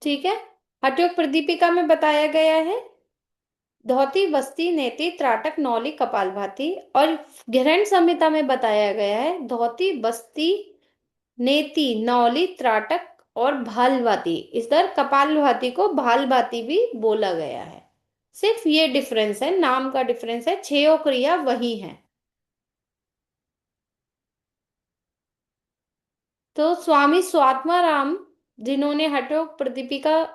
ठीक है। हठयोग प्रदीपिका में बताया गया है धोती बस्ती नेति त्राटक नौली कपालभाति, और ग्रहण संहिता में बताया गया है धोती बस्ती नेति नौली त्राटक और भालभाती। इधर कपालभाति को भालभाती भी बोला गया है। सिर्फ ये डिफरेंस है, नाम का डिफरेंस है, छेयो क्रिया वही है। तो स्वामी स्वात्माराम जिन्होंने हठयोग प्रदीपिका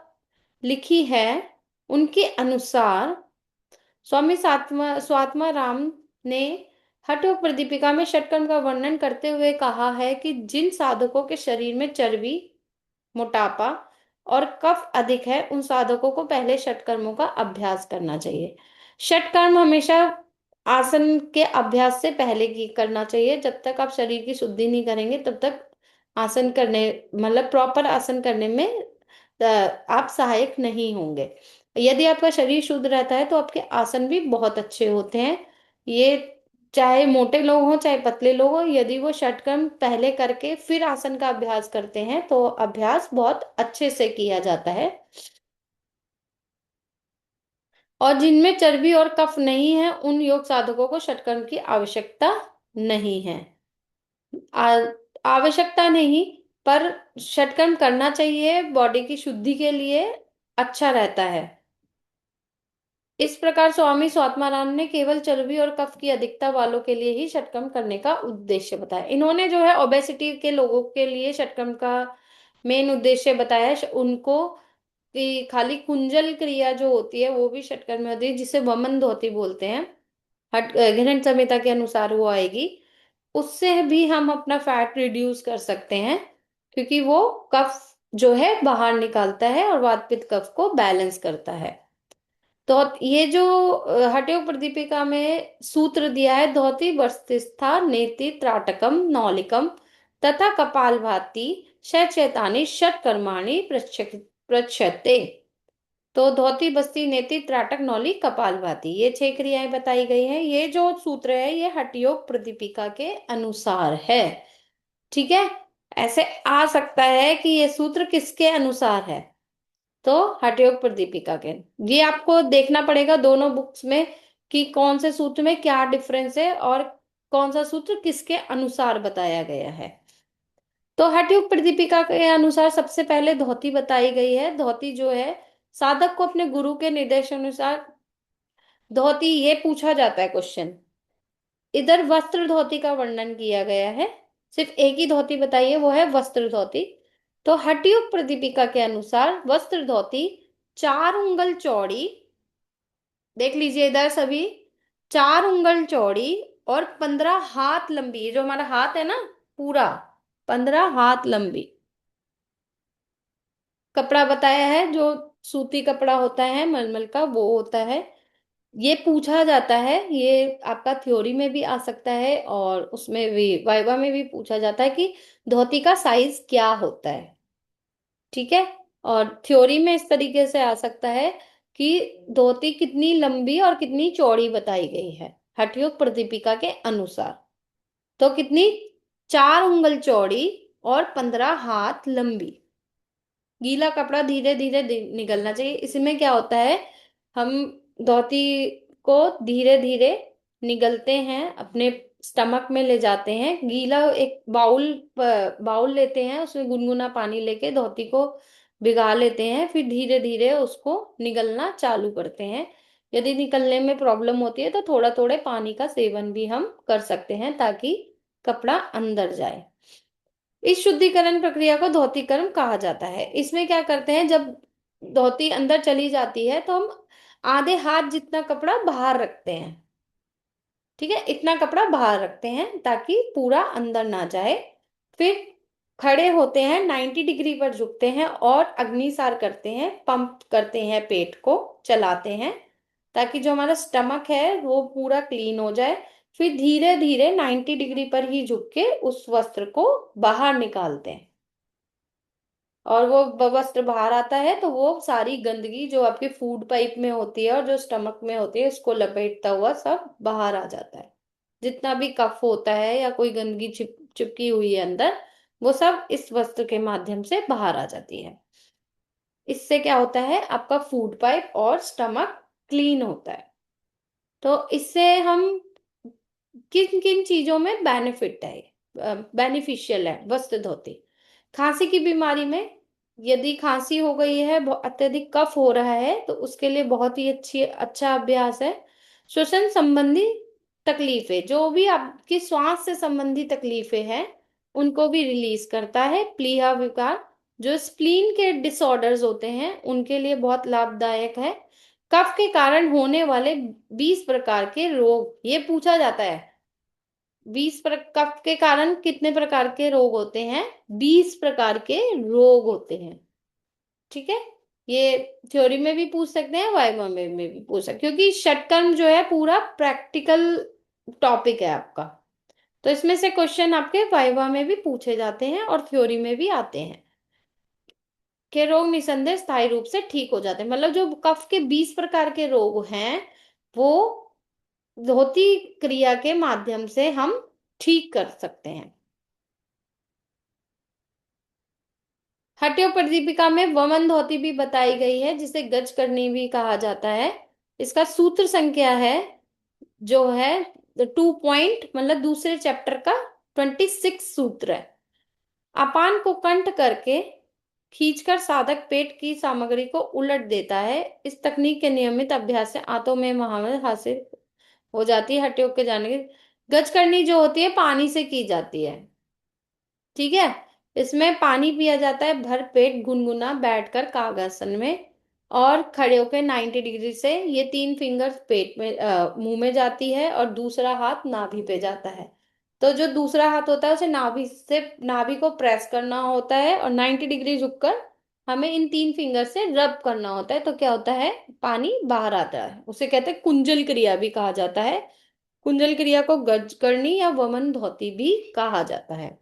लिखी है, उनके अनुसार स्वामी स्वात्मा राम ने हठयोग प्रदीपिका में षटकर्म का वर्णन करते हुए कहा है कि जिन साधकों के शरीर में चर्बी, मोटापा और कफ अधिक है, उन साधकों को पहले षटकर्मों का अभ्यास करना चाहिए। षटकर्म हमेशा आसन के अभ्यास से पहले की करना चाहिए। जब तक आप शरीर की शुद्धि नहीं करेंगे तब तक आसन करने, मतलब प्रॉपर आसन करने में आप सहायक नहीं होंगे। यदि आपका शरीर शुद्ध रहता है तो आपके आसन भी बहुत अच्छे होते हैं। ये चाहे मोटे लोग हों चाहे पतले लोग हों, यदि वो षटकर्म पहले करके फिर आसन का अभ्यास करते हैं तो अभ्यास बहुत अच्छे से किया जाता है। और जिनमें चर्बी और कफ नहीं है उन योग साधकों को षटकर्म की आवश्यकता नहीं है। आ, आवश्यकता नहीं, पर षटकर्म करना चाहिए, बॉडी की शुद्धि के लिए अच्छा रहता है। इस प्रकार स्वामी स्वात्माराम ने केवल चर्बी और कफ की अधिकता वालों के लिए ही षटकर्म करने का उद्देश्य बताया। इन्होंने जो है ओबेसिटी के लोगों के लिए षटकर्म का मेन उद्देश्य बताया है। उनको कि खाली कुंजल क्रिया जो होती है वो भी षटकर्म में होती है, जिसे वमन धोती बोलते हैं। हट ग्रहण संहिता के अनुसार वो आएगी। उससे भी हम अपना फैट रिड्यूस कर सकते हैं, क्योंकि वो कफ जो है बाहर निकालता है और वात पित्त कफ को बैलेंस करता है। तो ये जो हठयोग प्रदीपिका में सूत्र दिया है धोती वर्स्तिस्था नेति त्राटकम नौलिकम तथा कपालभाति शैतानी षट कर्माणि प्रक्षते। तो धोती बस्ती नेति त्राटक नौली कपालभाति, ये 6 क्रियाएं बताई गई हैं। ये जो सूत्र है ये हठयोग प्रदीपिका के अनुसार है। ठीक है। ऐसे आ सकता है कि ये सूत्र किसके अनुसार है, तो हठयोग प्रदीपिका के। ये आपको देखना पड़ेगा दोनों बुक्स में कि कौन से सूत्र में क्या डिफरेंस है और कौन सा सूत्र किसके अनुसार बताया गया है। तो हठयोग प्रदीपिका के अनुसार सबसे पहले धोती बताई गई है। धोती जो है साधक को अपने गुरु के निर्देशानुसार धोती, ये पूछा जाता है क्वेश्चन। इधर वस्त्र धोती का वर्णन किया गया है, सिर्फ एक ही धोती बताई है, वो है वस्त्र धोती। तो हठयोग प्रदीपिका के अनुसार वस्त्र धोती 4 उंगल चौड़ी, देख लीजिए इधर सभी, 4 उंगल चौड़ी और 15 हाथ लंबी। ये जो हमारा हाथ है ना, पूरा 15 हाथ लंबी कपड़ा बताया है। जो सूती कपड़ा होता है मलमल का वो होता है। ये पूछा जाता है, ये आपका थ्योरी में भी आ सकता है और उसमें भी वाइवा में भी पूछा जाता है कि धोती का साइज क्या होता है। ठीक है। और थ्योरी में इस तरीके से आ सकता है कि धोती कितनी लंबी और कितनी चौड़ी बताई गई है हठयोग प्रदीपिका के अनुसार। तो कितनी, 4 उंगल चौड़ी और 15 हाथ लंबी। गीला कपड़ा धीरे धीरे निगलना चाहिए। इसमें क्या होता है, हम धोती को धीरे धीरे निगलते हैं, अपने स्टमक में ले जाते हैं। गीला एक बाउल लेते हैं, उसमें गुनगुना पानी लेके धोती को भिगा लेते हैं, फिर धीरे धीरे उसको निगलना चालू करते हैं। यदि निकलने में प्रॉब्लम होती है तो थोड़ा थोड़े पानी का सेवन भी हम कर सकते हैं ताकि कपड़ा अंदर जाए। इस शुद्धिकरण प्रक्रिया को धौतीकरण कहा जाता है। इसमें क्या करते हैं, जब धोती अंदर चली जाती है तो हम आधे हाथ जितना कपड़ा बाहर रखते हैं। ठीक है, इतना कपड़ा बाहर रखते हैं ताकि पूरा अंदर ना जाए। फिर खड़े होते हैं, 90 डिग्री पर झुकते हैं और अग्निसार करते हैं, पंप करते हैं, पेट को चलाते हैं ताकि जो हमारा स्टमक है वो पूरा क्लीन हो जाए। फिर धीरे धीरे 90 डिग्री पर ही झुक के उस वस्त्र को बाहर निकालते हैं। और वो वस्त्र बाहर आता है तो वो सारी गंदगी जो आपके फूड पाइप में होती है और जो स्टमक में होती है उसको लपेटता हुआ सब बाहर आ जाता है। जितना भी कफ होता है या कोई गंदगी चिपकी हुई है अंदर, वो सब इस वस्त्र के माध्यम से बाहर आ जाती है। इससे क्या होता है, आपका फूड पाइप और स्टमक क्लीन होता है। तो इससे हम किन किन चीजों में बेनिफिट है, बेनिफिशियल है वस्तुत होती। खांसी की बीमारी में, यदि खांसी हो गई है, अत्यधिक कफ हो रहा है, तो उसके लिए बहुत ही अच्छा अभ्यास है। श्वसन संबंधी तकलीफें, जो भी आपकी श्वास से संबंधी तकलीफें हैं, उनको भी रिलीज करता है। प्लीहा विकार, जो स्प्लीन के डिसऑर्डर्स होते हैं, उनके लिए बहुत लाभदायक है। कफ के कारण होने वाले 20 प्रकार के रोग, ये पूछा जाता है। कफ के कारण कितने प्रकार के रोग होते हैं? 20 प्रकार के रोग होते हैं। ठीक है, ये थ्योरी में भी पूछ सकते हैं, वाइवा में भी पूछ सकते, क्योंकि षटकर्म जो है पूरा प्रैक्टिकल टॉपिक है आपका। तो इसमें से क्वेश्चन आपके वाइवा में भी पूछे जाते हैं और थ्योरी में भी आते हैं कि रोग निसंदेह स्थायी रूप से ठीक हो जाते हैं। मतलब जो कफ के 20 प्रकार के रोग हैं, वो धोती क्रिया के माध्यम से हम ठीक कर सकते हैं। हट्योपदीपिका में वमन धोती भी बताई गई है, जिसे गज करनी भी कहा जाता है। इसका सूत्र संख्या है, जो है 2 पॉइंट, मतलब दूसरे चैप्टर का 26 सूत्र है। अपान को कंठ करके खींचकर साधक पेट की सामग्री को उलट देता है। इस तकनीक के नियमित अभ्यास से आंतों में महारत हासिल हो जाती है। हठयोग के जाने की गज करनी जो होती है, पानी से की जाती है। ठीक है, इसमें पानी पिया जाता है भर पेट, गुनगुना बैठकर कागासन में, और खड़े होकर 90 डिग्री से। ये 3 फिंगर्स पेट में, मुंह में जाती है, और दूसरा हाथ नाभि पे जाता है। तो जो दूसरा हाथ होता है, उसे नाभि से, नाभि को प्रेस करना होता है, और 90 डिग्री झुककर हमें इन 3 फिंगर से रब करना होता है। तो क्या होता है, पानी बाहर आता है। उसे कहते हैं कुंजल क्रिया भी कहा जाता है। कुंजल क्रिया को गज करनी या वमन धोती भी कहा जाता है।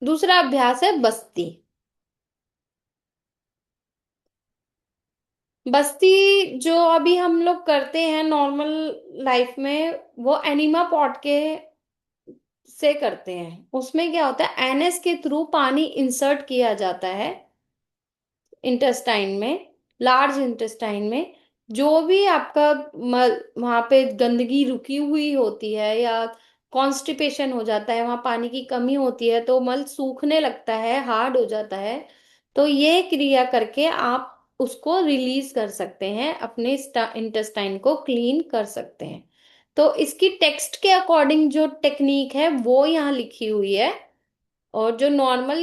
दूसरा अभ्यास है बस्ती। बस्ती जो अभी हम लोग करते हैं नॉर्मल लाइफ में, वो एनिमा पॉट के से करते हैं। उसमें क्या होता है, एनएस के थ्रू पानी इंसर्ट किया जाता है इंटेस्टाइन में, लार्ज इंटेस्टाइन में। जो भी आपका वहां पे गंदगी रुकी हुई होती है, या कॉन्स्टिपेशन हो जाता है, वहां पानी की कमी होती है, तो मल सूखने लगता है, हार्ड हो जाता है। तो ये क्रिया करके आप उसको रिलीज कर सकते हैं, अपने इंटेस्टाइन को क्लीन कर सकते हैं। तो इसकी टेक्स्ट के अकॉर्डिंग जो टेक्निक है वो यहाँ लिखी हुई है, और जो नॉर्मल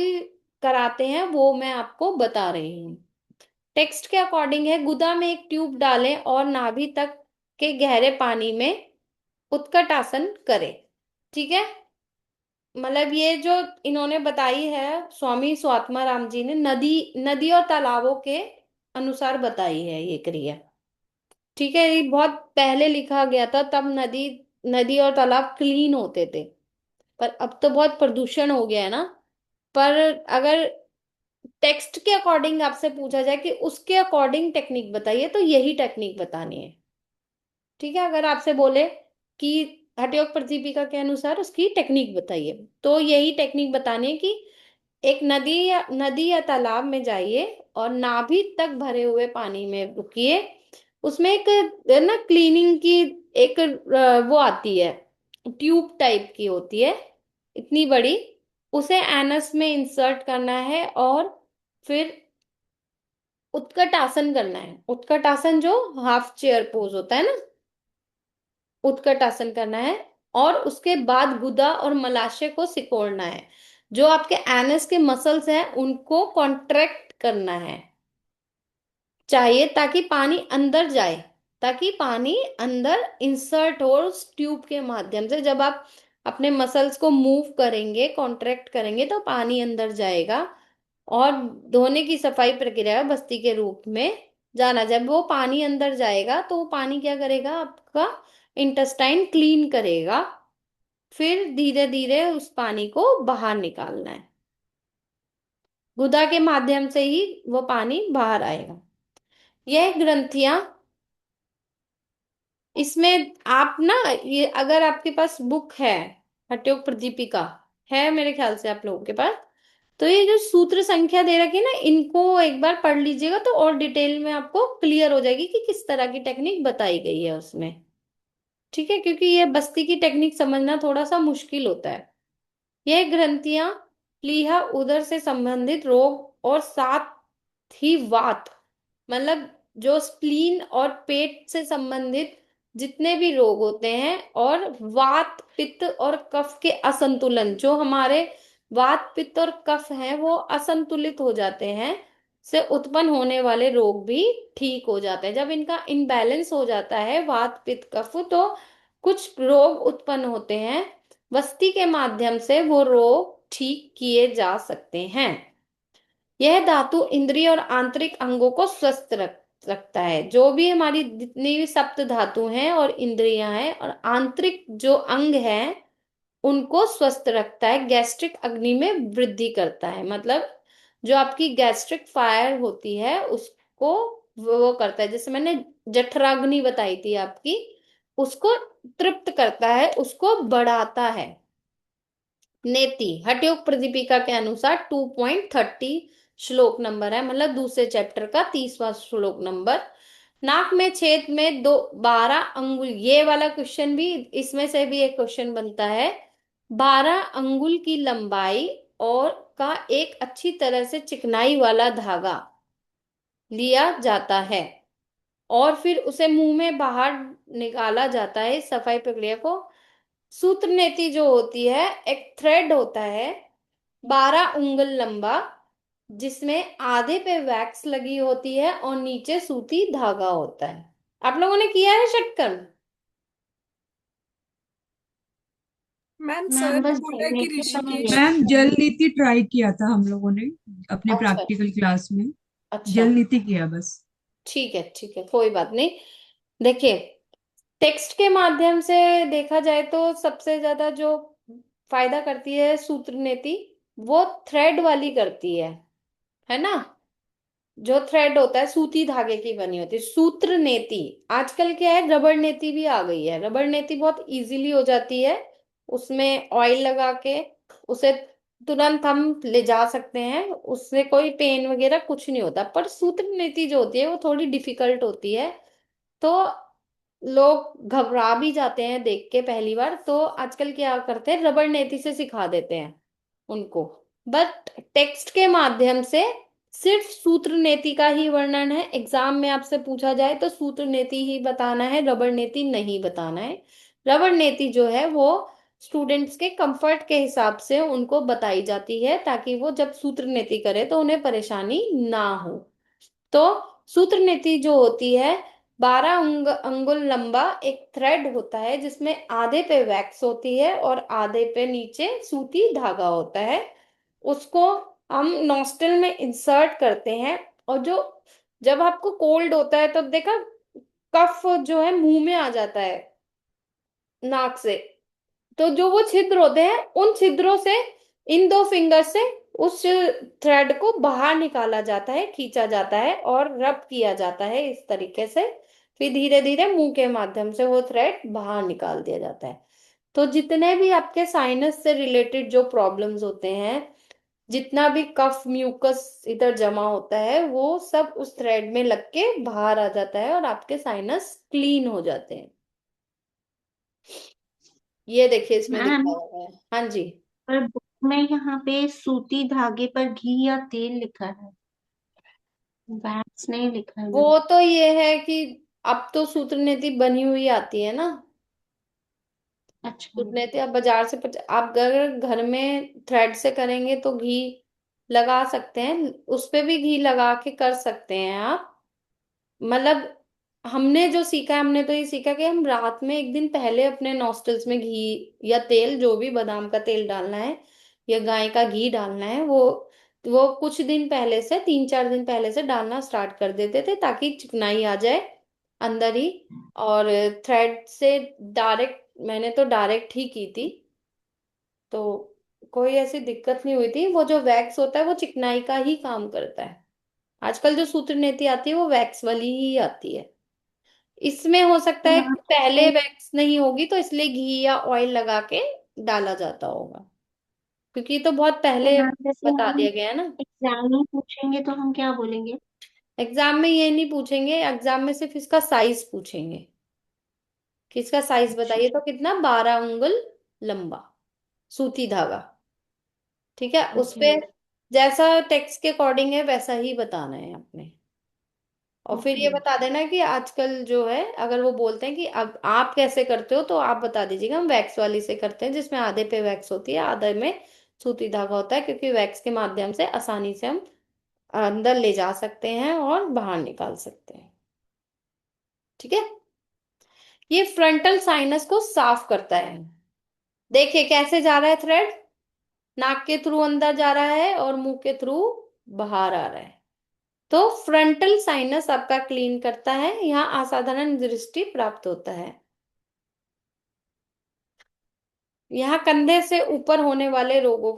कराते हैं वो मैं आपको बता रही हूँ। टेक्स्ट के अकॉर्डिंग है, गुदा में एक ट्यूब डालें और नाभि तक के गहरे पानी में उत्कट आसन करें। ठीक है, मतलब ये जो इन्होंने बताई है, स्वामी स्वात्मा राम जी ने नदी और तालाबों के अनुसार बताई है ये क्रिया। ठीक है, ये बहुत पहले लिखा गया था, तब नदी नदी और तालाब क्लीन होते थे। पर अब तो बहुत प्रदूषण हो गया है ना। पर अगर टेक्स्ट के अकॉर्डिंग आपसे पूछा जाए कि उसके अकॉर्डिंग टेक्निक बताइए, तो यही टेक्निक बतानी है। ठीक है, अगर आपसे बोले कि हठयोग प्रदीपिका के अनुसार उसकी टेक्निक बताइए, तो यही टेक्निक बतानी है कि एक नदी या तालाब में जाइए, और नाभि तक भरे हुए पानी में रुकिए। उसमें एक ना क्लीनिंग की एक वो आती है, ट्यूब टाइप की होती है, इतनी बड़ी। उसे एनस में इंसर्ट करना है, और फिर उत्कट आसन करना है। उत्कट आसन जो हाफ चेयर पोज होता है ना, उत्कट आसन करना है। और उसके बाद गुदा और मलाशय को सिकोड़ना है। जो आपके एनस के मसल्स हैं, उनको कॉन्ट्रैक्ट करना है चाहिए, ताकि पानी अंदर जाए, ताकि पानी अंदर इंसर्ट हो उस ट्यूब के माध्यम से। जब आप अपने मसल्स को मूव करेंगे, कॉन्ट्रैक्ट करेंगे, तो पानी अंदर जाएगा। और धोने की सफाई प्रक्रिया बस्ती के रूप में जाना। जब वो पानी अंदर जाएगा, तो वो पानी क्या करेगा, आपका इंटेस्टाइन क्लीन करेगा। फिर धीरे धीरे उस पानी को बाहर निकालना है। गुदा के माध्यम से ही वो पानी बाहर आएगा। यह ग्रंथियां, इसमें आप ना, ये अगर आपके पास बुक है, हट्योग प्रदीपिका है मेरे ख्याल से आप लोगों के पास, तो ये जो सूत्र संख्या दे रखी है ना, इनको एक बार पढ़ लीजिएगा तो और डिटेल में आपको क्लियर हो जाएगी कि किस तरह की टेक्निक बताई गई है उसमें। ठीक है, क्योंकि ये बस्ती की टेक्निक समझना थोड़ा सा मुश्किल होता है। यह ग्रंथियां प्लीहा उदर से संबंधित रोग और साथ ही वात, मतलब जो स्प्लीन और पेट से संबंधित जितने भी रोग होते हैं, और वात पित्त और कफ के असंतुलन, जो हमारे वात पित्त और कफ हैं वो असंतुलित हो जाते हैं, से उत्पन्न होने वाले रोग भी ठीक हो जाते हैं। जब इनका इनबैलेंस हो जाता है वात पित्त कफ, तो कुछ रोग उत्पन्न होते हैं। वस्ती के माध्यम से वो रोग ठीक किए जा सकते हैं। यह धातु इंद्रिय और आंतरिक अंगों को स्वस्थ रखता है। जो भी हमारी जितनी भी सप्त धातु हैं और इंद्रियां हैं और आंतरिक जो अंग हैं, उनको स्वस्थ रखता है। गैस्ट्रिक अग्नि में वृद्धि करता है, मतलब जो आपकी गैस्ट्रिक फायर होती है उसको वो करता है। जैसे मैंने जठराग्नि बताई थी आपकी, उसको तृप्त करता है, उसको बढ़ाता है। नेति हठयोग प्रदीपिका के अनुसार 2.30 श्लोक नंबर है, मतलब दूसरे चैप्टर का 30वां श्लोक नंबर। नाक में छेद में दो 12 अंगुल, ये वाला क्वेश्चन भी, इसमें से भी एक क्वेश्चन बनता है। 12 अंगुल की लंबाई और का एक अच्छी तरह से चिकनाई वाला धागा लिया जाता है और फिर उसे मुंह में बाहर निकाला जाता है। इस सफाई प्रक्रिया को सूत्र नेति जो होती है, एक थ्रेड होता है 12 उंगल लंबा, जिसमें आधे पे वैक्स लगी होती है और नीचे सूती धागा होता है। आप लोगों ने किया है षटकर्म? मैम सर मैम ने बस बोला है कि देखने का नहीं ऋषिकेश। है। मैम जल नीति ट्राई किया था हम लोगों ने अपने अच्छा प्रैक्टिकल क्लास में। अच्छा। जल नीति किया बस। ठीक है ठीक है, कोई बात नहीं। देखिए, टेक्स्ट के माध्यम से देखा जाए तो सबसे ज्यादा जो फायदा करती है सूत्र नेति, वो थ्रेड वाली करती है ना। जो थ्रेड होता है सूती धागे की बनी होती है सूत्र नेति। आजकल क्या है, रबड़ नेति भी आ गई है। रबड़ नेति बहुत इजीली हो जाती है, उसमें ऑयल लगा के उसे तुरंत हम ले जा सकते हैं, उससे कोई पेन वगैरह कुछ नहीं होता। पर सूत्र नेति जो होती है वो थोड़ी डिफिकल्ट होती है, तो लोग घबरा भी जाते हैं देख के पहली बार। तो आजकल क्या करते हैं, रबड़ नेति से सिखा देते हैं उनको। बट टेक्स्ट के माध्यम से सिर्फ सूत्र नेति का ही वर्णन है। एग्जाम में आपसे पूछा जाए तो सूत्र नेति ही बताना है, रबड़ नेति नहीं बताना है। रबड़ नेति जो है वो स्टूडेंट्स के कंफर्ट के हिसाब से उनको बताई जाती है, ताकि वो जब सूत्र नेति करे तो उन्हें परेशानी ना हो। तो सूत्र नीति जो होती है, 12 अंगुल लंबा एक थ्रेड होता है, जिसमें आधे पे वैक्स होती है और आधे पे नीचे सूती धागा होता है। उसको हम नॉस्टल में इंसर्ट करते हैं। और जो जब आपको कोल्ड होता है तो देखा, कफ जो है मुंह में आ जाता है नाक से, तो जो वो छिद्र होते हैं उन छिद्रों से इन दो फिंगर से उस थ्रेड को बाहर निकाला जाता है, खींचा जाता है और रब किया जाता है इस तरीके से। फिर धीरे धीरे मुंह के माध्यम से वो थ्रेड बाहर निकाल दिया जाता है। तो जितने भी आपके साइनस से रिलेटेड जो प्रॉब्लम्स होते हैं, जितना भी कफ म्यूकस इधर जमा होता है, वो सब उस थ्रेड में लग के बाहर आ जाता है और आपके साइनस क्लीन हो जाते हैं। ये देखिए इसमें मैम दिखाया गया है। हाँ जी। पर बुक में यहाँ पे सूती धागे पर घी या तेल लिखा है, वैक्स नहीं लिखा है मैम। वो तो ये है कि अब तो सूत्र नीति बनी हुई आती है ना। अच्छा सूत्र नीति आप बाजार से आप अगर घर में थ्रेड से करेंगे तो घी लगा सकते हैं, उस पे भी घी लगा के कर सकते हैं आप। मतलब हमने जो सीखा है, हमने तो ये सीखा कि हम रात में एक दिन पहले अपने नॉस्टल्स में घी या तेल, जो भी बादाम का तेल डालना है या गाय का घी डालना है, वो कुछ दिन पहले से, 3-4 दिन पहले से डालना स्टार्ट कर देते थे, ताकि चिकनाई आ जाए अंदर ही। और थ्रेड से डायरेक्ट, मैंने तो डायरेक्ट ही की थी, तो कोई ऐसी दिक्कत नहीं हुई थी। वो जो वैक्स होता है वो चिकनाई का ही काम करता है। आजकल जो सूत्र नेती आती है वो वैक्स वाली ही आती है। इसमें हो सकता है यहाँ कि पहले पे वैक्स नहीं होगी तो इसलिए घी या ऑयल लगा के डाला जाता होगा। क्योंकि ये तो बहुत तो पहले मैम जैसे बता हम दिया गया है ना। एग्जाम में पूछेंगे तो हम क्या बोलेंगे? एग्जाम में ये नहीं पूछेंगे, एग्जाम में सिर्फ इसका साइज पूछेंगे कि इसका साइज अच्छा। बताइए, तो कितना, 12 अंगुल लंबा सूती धागा। ठीक है, उस ओके पे मैम। जैसा टेक्स्ट के अकॉर्डिंग है वैसा ही बताना है आपने। और फिर ओके ये मैम। बता देना कि आजकल जो है, अगर वो बोलते हैं कि अब आप कैसे करते हो, तो आप बता दीजिएगा हम वैक्स वाली से करते हैं, जिसमें आधे पे वैक्स होती है, आधे में सूती धागा होता है, क्योंकि वैक्स के माध्यम से आसानी से हम अंदर ले जा सकते हैं और बाहर निकाल सकते हैं। ठीक है, ये फ्रंटल साइनस को साफ करता है। देखिए कैसे जा रहा है थ्रेड, नाक के थ्रू अंदर जा रहा है और मुंह के थ्रू बाहर आ रहा है। तो फ्रंटल साइनस आपका क्लीन करता है, यहाँ असाधारण दृष्टि प्राप्त होता है। यहाँ कंधे से ऊपर होने वाले रोगों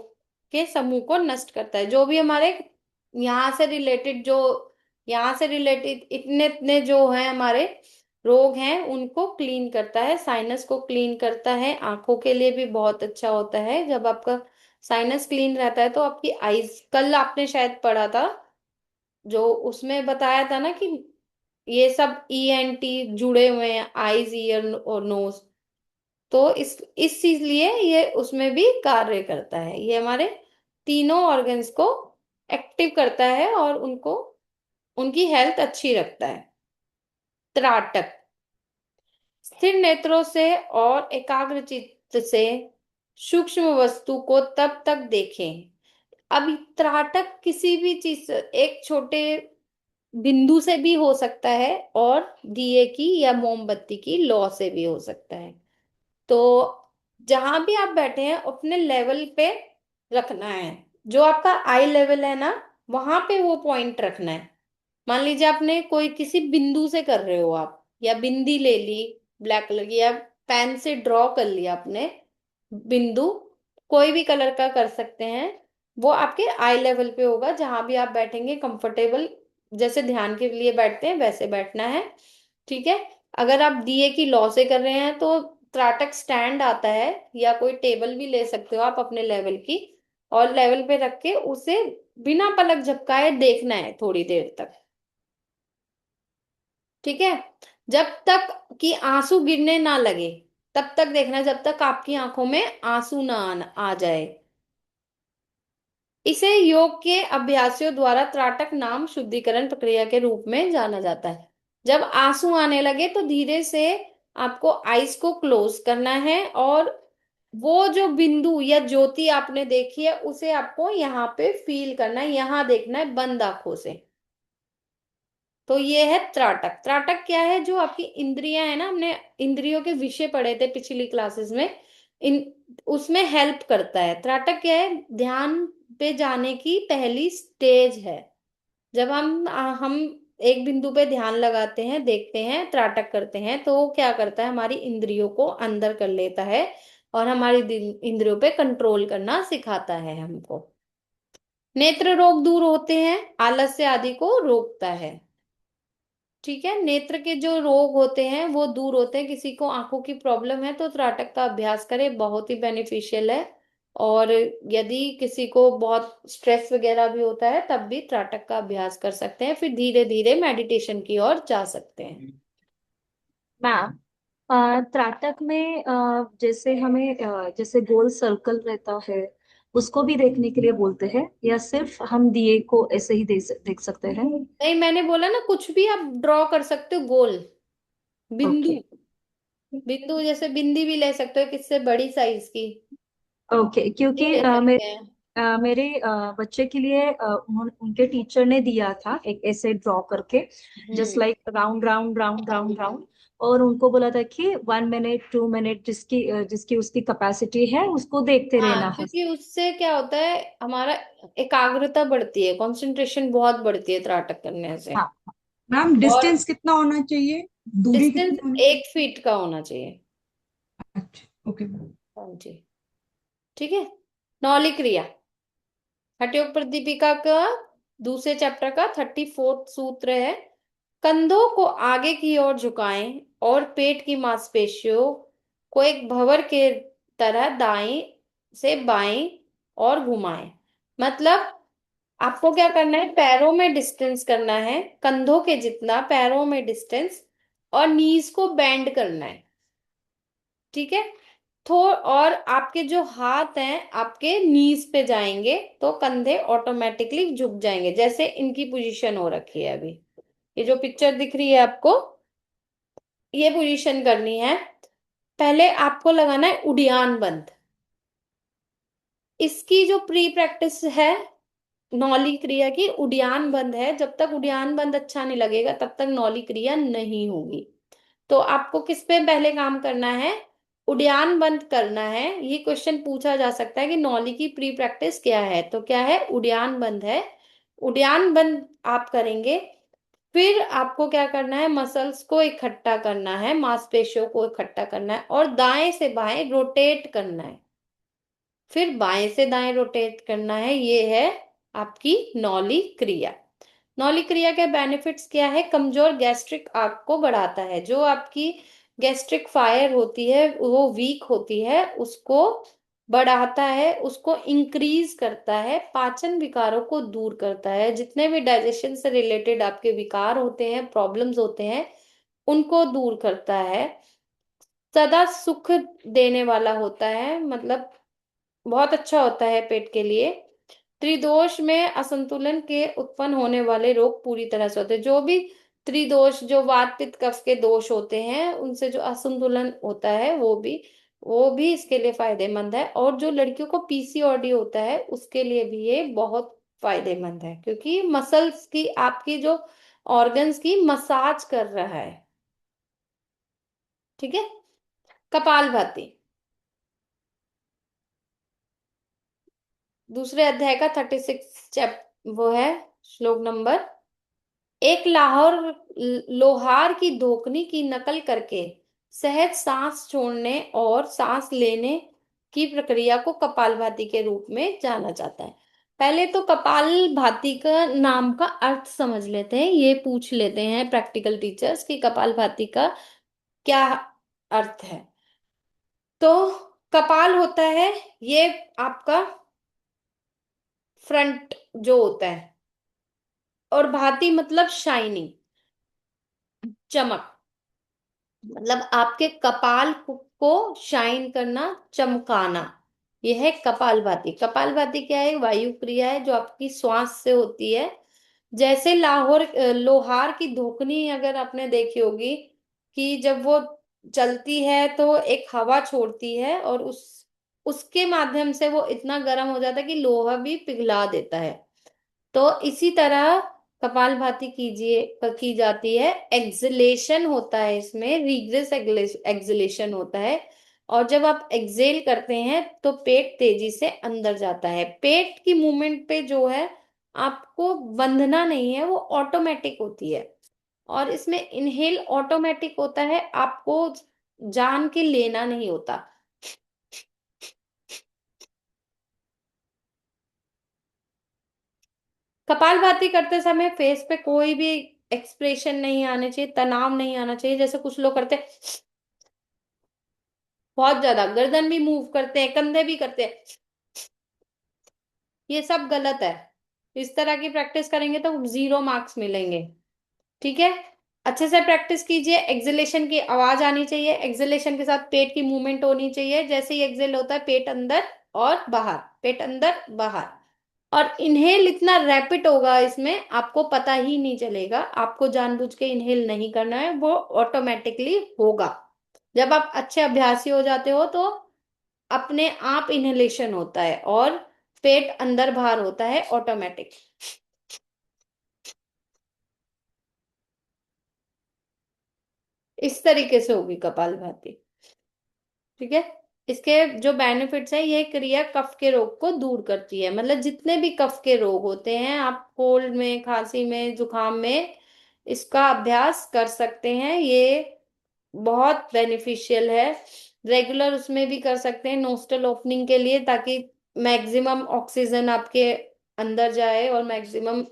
के समूह को नष्ट करता है, जो भी हमारे यहाँ से रिलेटेड, जो यहाँ से रिलेटेड इतने इतने जो है हमारे रोग हैं, उनको क्लीन करता है, साइनस को क्लीन करता है। आंखों के लिए भी बहुत अच्छा होता है, जब आपका साइनस क्लीन रहता है तो आपकी आईज, कल आपने शायद पढ़ा था, जो उसमें बताया था ना कि ये सब ईएनटी जुड़े हुए हैं, आईज, ईयर और नोज। तो इस चीज लिए ये उसमें भी कार्य करता है, ये हमारे तीनों ऑर्गन्स को एक्टिव करता है और उनको, उनकी हेल्थ अच्छी रखता है। त्राटक, स्थिर नेत्रों से और एकाग्र चित्त से सूक्ष्म वस्तु को तब तक देखें। अब त्राटक किसी भी चीज, एक छोटे बिंदु से भी हो सकता है और दिए की या मोमबत्ती की लौ से भी हो सकता है। तो जहां भी आप बैठे हैं अपने लेवल पे रखना है, जो आपका आई लेवल है ना, वहां पे वो पॉइंट रखना है। मान लीजिए आपने कोई किसी बिंदु से कर रहे हो आप, या बिंदी ले ली ब्लैक कलर की, या पेन से ड्रॉ कर लिया आपने बिंदु, कोई भी कलर का कर सकते हैं, वो आपके आई लेवल पे होगा। जहां भी आप बैठेंगे कंफर्टेबल, जैसे ध्यान के लिए बैठते हैं वैसे बैठना है। ठीक है, अगर आप दिए की लौ से कर रहे हैं तो त्राटक स्टैंड आता है, या कोई टेबल भी ले सकते हो आप अपने लेवल की, और लेवल पे रख के उसे बिना पलक झपकाए देखना है थोड़ी देर तक। ठीक है, जब तक कि आंसू गिरने ना लगे तब तक देखना है, जब तक आपकी आंखों में आंसू ना आ जाए। इसे योग के अभ्यासियों द्वारा त्राटक नाम शुद्धिकरण प्रक्रिया के रूप में जाना जाता है। जब आंसू आने लगे तो धीरे से आपको आईज को क्लोज करना है, और वो जो बिंदु या ज्योति आपने देखी है उसे आपको यहाँ पे फील करना है, यहाँ देखना है बंद आंखों से। तो ये है त्राटक। त्राटक क्या है, जो आपकी इंद्रियां है ना, हमने इंद्रियों के विषय पढ़े थे पिछली क्लासेस में, इन उसमें हेल्प करता है। त्राटक क्या है, ध्यान पे जाने की पहली स्टेज है। जब हम एक बिंदु पे ध्यान लगाते हैं, देखते हैं, त्राटक करते हैं, तो वो क्या करता है, हमारी इंद्रियों को अंदर कर लेता है और हमारी इंद्रियों पे कंट्रोल करना सिखाता है हमको। नेत्र रोग दूर होते हैं, आलस्य आदि को रोकता है। ठीक है, नेत्र के जो रोग होते हैं वो दूर होते हैं। किसी को आंखों की प्रॉब्लम है तो त्राटक का अभ्यास करें, बहुत ही बेनिफिशियल है। और यदि किसी को बहुत स्ट्रेस वगैरह भी होता है तब भी त्राटक का अभ्यास कर सकते हैं, फिर धीरे धीरे मेडिटेशन की ओर जा सकते हैं। मैम, त्राटक में जैसे हमें जैसे गोल सर्कल रहता है उसको भी देखने के लिए बोलते हैं, या सिर्फ हम दिए को ऐसे ही देख सकते हैं? नहीं, मैंने बोला ना, कुछ भी आप ड्रॉ कर सकते हो, गोल बिंदु, ओके। बिंदु जैसे बिंदी भी ले सकते हो किससे बड़ी साइज की, ओके, ये क्योंकि ले सकते हैं। मेरे बच्चे के लिए उनके टीचर ने दिया था एक ऐसे ड्रॉ करके, just hmm. Like round round round round round, और उनको बोला था कि 1 मिनट 2 मिनट जिसकी उसकी कैपेसिटी है उसको देखते हाँ, रहना है। क्योंकि उससे क्या होता है, हमारा एकाग्रता बढ़ती है, कंसंट्रेशन बहुत बढ़ती है त्राटक करने से। हाँ। मैम और डिस्टेंस कितना होना चाहिए, दूरी डिस्टेंस कितनी होनी चाहिए? 1 फीट का होना चाहिए। अच्छा ओके। हाँ जी। ठीक है, नौली क्रिया, हठयोग प्रदीपिका का दूसरे चैप्टर का 34th सूत्र है। कंधों को आगे की ओर झुकाएं और पेट की मांसपेशियों को एक भंवर के तरह दाएं से बाएं और घुमाएं। मतलब आपको क्या करना है, पैरों में डिस्टेंस करना है, कंधों के जितना पैरों में डिस्टेंस, और नीज को बेंड करना है। ठीक है। और आपके जो हाथ हैं आपके नीज पे जाएंगे तो कंधे ऑटोमेटिकली झुक जाएंगे, जैसे इनकी पोजीशन हो रखी है अभी। ये जो पिक्चर दिख रही है आपको, ये पोजीशन करनी है। पहले आपको लगाना है उड़ियान बंद। इसकी जो प्री प्रैक्टिस है नौली क्रिया की, उड़ियान बंद है। जब तक उड़ियान बंद अच्छा नहीं लगेगा तब तक नौली क्रिया नहीं होगी। तो आपको किस पे पहले काम करना है, उड़ियान बंद करना है। ये क्वेश्चन पूछा जा सकता है कि नौली की प्री प्रैक्टिस क्या है, तो क्या है, उड़ियान बंद है। उड़ियान बंद आप करेंगे। फिर आपको क्या करना है, मसल्स को इकट्ठा करना है, मांसपेशियों को इकट्ठा करना है और दाएं से बाएं रोटेट करना है। फिर बाएं से दाएं रोटेट करना है। ये है आपकी नौली क्रिया। नौली क्रिया के बेनिफिट्स क्या है, कमजोर गैस्ट्रिक आपको बढ़ाता है। जो आपकी गैस्ट्रिक फायर होती है वो वीक होती है, उसको बढ़ाता है, उसको इंक्रीज करता है, पाचन विकारों को दूर करता है। जितने भी डाइजेशन से रिलेटेड आपके विकार होते हैं, प्रॉब्लम्स होते हैं, उनको दूर करता है। सदा सुख देने वाला होता है, मतलब बहुत अच्छा होता है पेट के लिए। त्रिदोष में असंतुलन के उत्पन्न होने वाले रोग पूरी तरह से होते हैं। जो भी त्रिदोष, जो वात पित्त कफ के दोष होते हैं, उनसे जो असंतुलन होता है वो भी इसके लिए फायदेमंद है। और जो लड़कियों को पीसीओडी होता है उसके लिए भी ये बहुत फायदेमंद है, क्योंकि मसल्स की, आपकी जो ऑर्गन्स की मसाज कर रहा है। ठीक है। कपालभाति दूसरे अध्याय का 36 चैप वो है, श्लोक नंबर। एक लोहार की धोकनी की नकल करके सहज सांस छोड़ने और सांस लेने की प्रक्रिया को कपालभाति के रूप में जाना जाता है। पहले तो कपालभाति का नाम का अर्थ समझ लेते हैं, ये पूछ लेते हैं प्रैक्टिकल टीचर्स कि कपालभाति का क्या अर्थ है। तो कपाल होता है ये आपका फ्रंट जो होता है, और भांति मतलब शाइनिंग, चमक। मतलब आपके कपाल को शाइन करना, चमकाना, यह है कपालभाति। कपालभाति क्या है, वायु क्रिया है जो आपकी श्वास से होती है। जैसे लोहार की धोकनी अगर आपने देखी होगी कि जब वो चलती है तो एक हवा छोड़ती है और उसके माध्यम से वो इतना गर्म हो जाता है कि लोहा भी पिघला देता है। तो इसी तरह कपालभाति की जाती है। एक्सलेशन होता है इसमें, रिग्रेस एक्सलेशन होता है। और जब आप एक्सेल करते हैं तो पेट तेजी से अंदर जाता है। पेट की मूवमेंट पे जो है आपको बंधना नहीं है, वो ऑटोमेटिक होती है। और इसमें इनहेल ऑटोमेटिक होता है, आपको जान के लेना नहीं होता। कपालभाति करते समय फेस पे कोई भी एक्सप्रेशन नहीं आने चाहिए, तनाव नहीं आना चाहिए। जैसे कुछ लोग करते हैं बहुत ज्यादा, गर्दन भी मूव करते हैं, कंधे भी करते हैं, ये सब गलत है। इस तरह की प्रैक्टिस करेंगे तो 0 मार्क्स मिलेंगे। ठीक है। अच्छे से प्रैक्टिस कीजिए। एक्सलेशन की आवाज आनी चाहिए, एक्सलेशन के साथ पेट की मूवमेंट होनी चाहिए। जैसे ही एक्सेल होता है पेट अंदर और बाहर, पेट अंदर बाहर। और इनहेल इतना रैपिड होगा इसमें, आपको पता ही नहीं चलेगा। आपको जानबूझ के इनहेल नहीं करना है, वो ऑटोमेटिकली होगा। जब आप अच्छे अभ्यासी हो जाते हो तो अपने आप इनहेलेशन होता है और पेट अंदर बाहर होता है ऑटोमेटिक। इस तरीके से होगी कपालभाति। ठीक है। इसके जो बेनिफिट्स है, ये क्रिया कफ के रोग को दूर करती है। मतलब जितने भी कफ के रोग होते हैं, आप कोल्ड में, खांसी में, जुकाम में इसका अभ्यास कर सकते हैं। ये बहुत बेनिफिशियल है। रेगुलर उसमें भी कर सकते हैं नोस्टल ओपनिंग के लिए, ताकि मैक्सिमम ऑक्सीजन आपके अंदर जाए और मैक्सिमम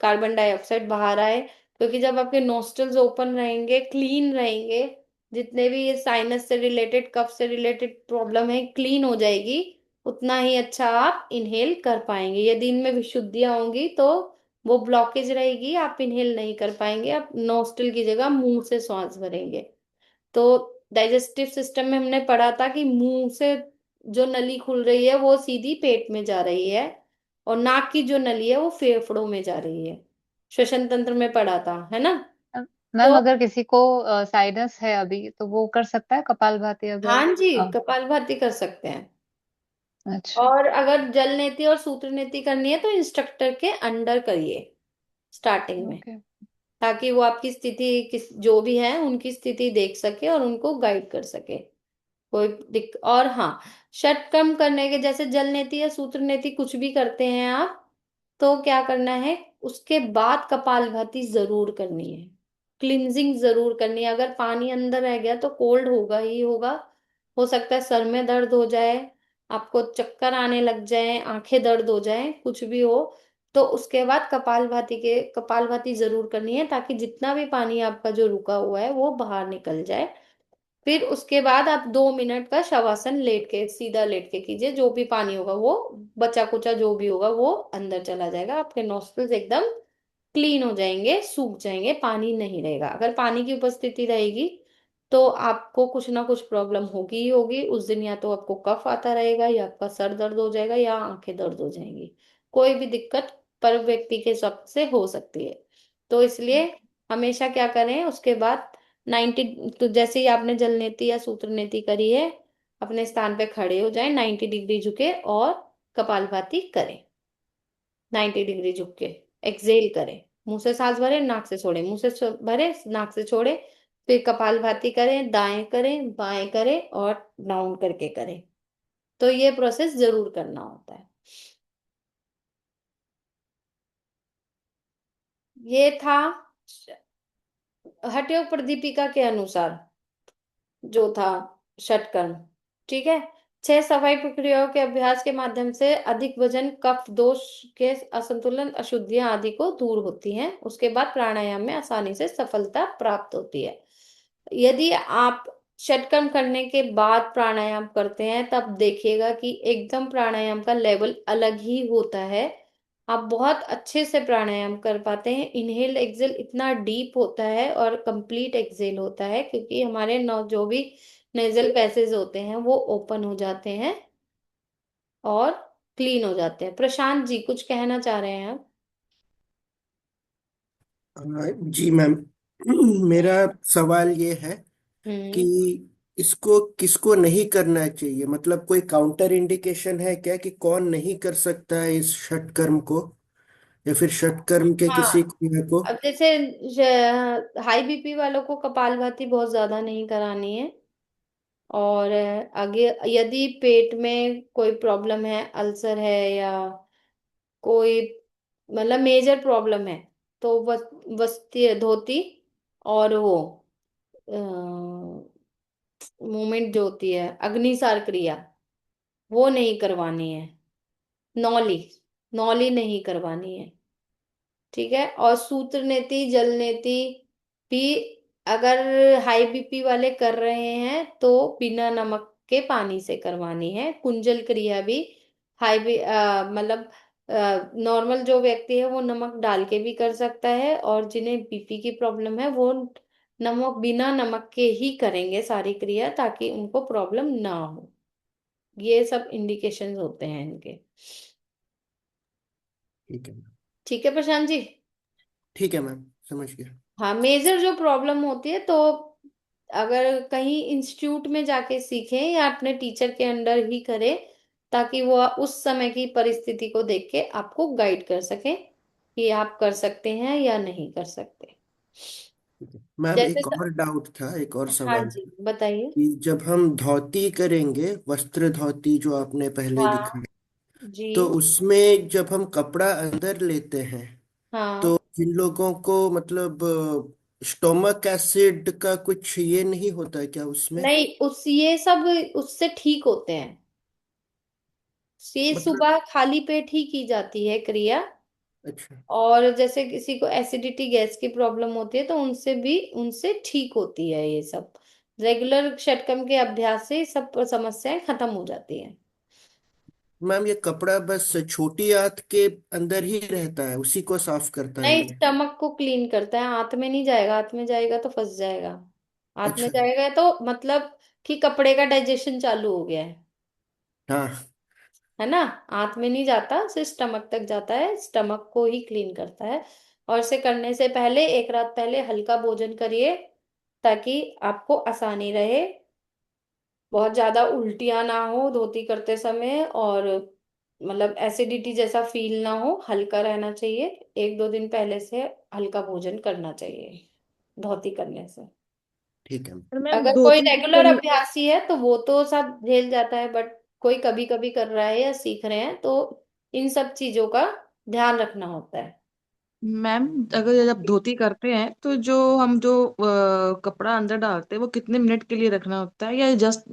कार्बन डाइऑक्साइड बाहर आए। क्योंकि जब आपके नोस्टल्स ओपन रहेंगे, क्लीन रहेंगे, जितने भी ये साइनस से रिलेटेड, कफ से रिलेटेड प्रॉब्लम है, क्लीन हो जाएगी, उतना ही अच्छा आप इनहेल कर पाएंगे। यदि इनमें विशुद्धियां होंगी तो वो ब्लॉकेज रहेगी, आप इनहेल नहीं कर पाएंगे, आप नोस्ट्रिल की जगह मुंह से सांस भरेंगे। तो डाइजेस्टिव सिस्टम में हमने पढ़ा था कि मुंह से जो नली खुल रही है वो सीधी पेट में जा रही है, और नाक की जो नली है वो फेफड़ों में जा रही है। श्वसन तंत्र में पढ़ा था, है ना? मैम तो अगर किसी को साइनस है अभी तो वो कर सकता है कपालभाति अगर हाँ जी, अ, कपालभाति कर सकते हैं। अच्छा। और अगर जल नीति और सूत्र नीति करनी है तो इंस्ट्रक्टर के अंडर करिए स्टार्टिंग में, ओके। ताकि वो आपकी स्थिति किस जो भी है उनकी स्थिति देख सके और उनको गाइड कर सके। कोई और हाँ, शट कम करने के जैसे जल नीति या सूत्र नीति कुछ भी करते हैं आप, तो क्या करना है, उसके बाद कपालभाति जरूर करनी है, क्लिनजिंग जरूर करनी है। अगर पानी अंदर रह गया तो कोल्ड होगा ही होगा, हो सकता है सर में दर्द हो जाए, आपको चक्कर आने लग जाए, आंखें दर्द हो जाए, कुछ भी हो। तो उसके बाद कपालभाति जरूर करनी है, ताकि जितना भी पानी आपका जो रुका हुआ है वो बाहर निकल जाए। फिर उसके बाद आप 2 मिनट का शवासन लेट के, सीधा लेट के कीजिए, जो भी पानी होगा वो बचा कुचा जो भी होगा वो अंदर चला जाएगा, आपके नॉस्ट्रिल्स एकदम क्लीन हो जाएंगे, सूख जाएंगे, पानी नहीं रहेगा। अगर पानी की उपस्थिति रहेगी तो आपको कुछ ना कुछ प्रॉब्लम होगी ही होगी उस दिन, या तो आपको कफ आता रहेगा, या आपका सर दर्द हो जाएगा, या आंखें दर्द हो जाएंगी। कोई भी दिक्कत पर व्यक्ति के सब से हो सकती है। तो इसलिए हमेशा क्या करें उसके बाद 90, तो जैसे ही आपने जल नीति या सूत्र नीति करी है, अपने स्थान पे खड़े हो जाएं, 90 डिग्री झुके और कपालभाति करें। 90 डिग्री झुक के एक्सेल करें, मुंह से सांस भरे, नाक से छोड़े, मुंह से भरे, नाक से छोड़े। फिर कपालभाति करें, दाएं करें, बाएं करें और डाउन करके करें। तो ये प्रोसेस जरूर करना होता है। ये था हठयोग प्रदीपिका के अनुसार जो था षटकर्म। ठीक है। 6 सफाई प्रक्रियाओं के अभ्यास के माध्यम से अधिक वजन, कफ दोष के असंतुलन, अशुद्धियां आदि को दूर होती हैं। उसके बाद प्राणायाम में आसानी से सफलता प्राप्त होती है। यदि आप षटकर्म करने के बाद प्राणायाम करते हैं तब देखिएगा कि एकदम प्राणायाम का लेवल अलग ही होता है। आप बहुत अच्छे से प्राणायाम कर पाते हैं, इनहेल एक्सेल इतना डीप होता है और कंप्लीट एक्सेल होता है, क्योंकि हमारे नौ जो भी नेजल पैसेज होते हैं वो ओपन हो जाते हैं और क्लीन हो जाते हैं। प्रशांत जी कुछ कहना चाह रहे हैं आप? जी मैम, मेरा सवाल ये है कि हम्म। इसको किसको नहीं करना चाहिए, मतलब कोई काउंटर इंडिकेशन है क्या कि कौन नहीं कर सकता है इस षटकर्म को, या फिर षटकर्म के किसी हाँ, क्रिया को? अब जैसे हाई बीपी वालों को कपालभाति बहुत ज्यादा नहीं करानी है। और आगे यदि पेट में कोई प्रॉब्लम है, अल्सर है या कोई मतलब मेजर प्रॉब्लम है, तो वस्ती धोती और वो मूवमेंट जो होती है अग्निसार क्रिया वो नहीं करवानी है। नौली नौली नहीं करवानी है। ठीक है। और सूत्र नेति, जल नेति भी अगर हाई बीपी वाले कर रहे हैं तो बिना नमक के पानी से करवानी है। कुंजल क्रिया भी हाई बी मतलब नॉर्मल जो व्यक्ति है वो नमक डाल के भी कर सकता है, और जिन्हें बीपी की प्रॉब्लम है वो नमक, बिना नमक के ही करेंगे सारी क्रिया, ताकि उनको प्रॉब्लम ना हो। ये सब इंडिकेशंस होते हैं इनके। ठीक है। ठीक है प्रशांत जी। ठीक है मैम, समझ गया। हाँ, मेजर जो प्रॉब्लम होती है तो अगर कहीं इंस्टीट्यूट में जाके सीखें या अपने टीचर के अंडर ही करें, ताकि वो उस समय की परिस्थिति को देख के आपको गाइड कर सकें कि आप कर सकते हैं या नहीं कर सकते। ठीक है मैम, जैसे एक और डाउट था, एक और हाँ सवाल जी था बताइए। कि जब हम धोती करेंगे, वस्त्र धोती जो आपने पहले हाँ दिखाई, जी। तो उसमें जब हम कपड़ा अंदर लेते हैं तो हाँ, जिन लोगों को मतलब स्टोमक एसिड का कुछ ये नहीं होता है क्या उसमें? नहीं, उस ये सब उससे ठीक होते हैं। ये मतलब, सुबह खाली पेट ही की जाती है क्रिया। अच्छा। और जैसे किसी को एसिडिटी गैस की प्रॉब्लम होती है तो उनसे ठीक होती है ये सब। रेगुलर षटकर्म के अभ्यास से ये सब समस्याएं खत्म हो जाती हैं। मैम ये कपड़ा बस छोटी आंत के अंदर ही रहता है, उसी को साफ करता है नहीं, ये? स्टमक को क्लीन करता है, हाथ में नहीं जाएगा, हाथ में जाएगा तो फंस जाएगा। हाथ में अच्छा। जाएगा तो मतलब कि कपड़े का डाइजेशन चालू हो गया हाँ। है ना। हाथ में नहीं जाता, सिर्फ स्टमक तक जाता है, स्टमक को ही क्लीन करता है। और इसे करने से पहले एक रात पहले हल्का भोजन करिए, ताकि आपको आसानी रहे, बहुत ज्यादा उल्टियां ना हो धोती करते समय, और मतलब एसिडिटी जैसा फील ना हो, हल्का रहना चाहिए। एक दो दिन पहले से हल्का भोजन करना चाहिए धोती करने से। ठीक है। पर मैम अगर कोई धोती भी रेगुलर अभ्यासी है तो वो तो सब झेल जाता है, बट कोई कभी कभी कर रहा है या सीख रहे हैं तो इन सब चीजों का ध्यान रखना होता है। मैम अगर जब धोती करते हैं तो जो कपड़ा अंदर डालते हैं वो कितने मिनट के लिए रखना होता है, या जस्ट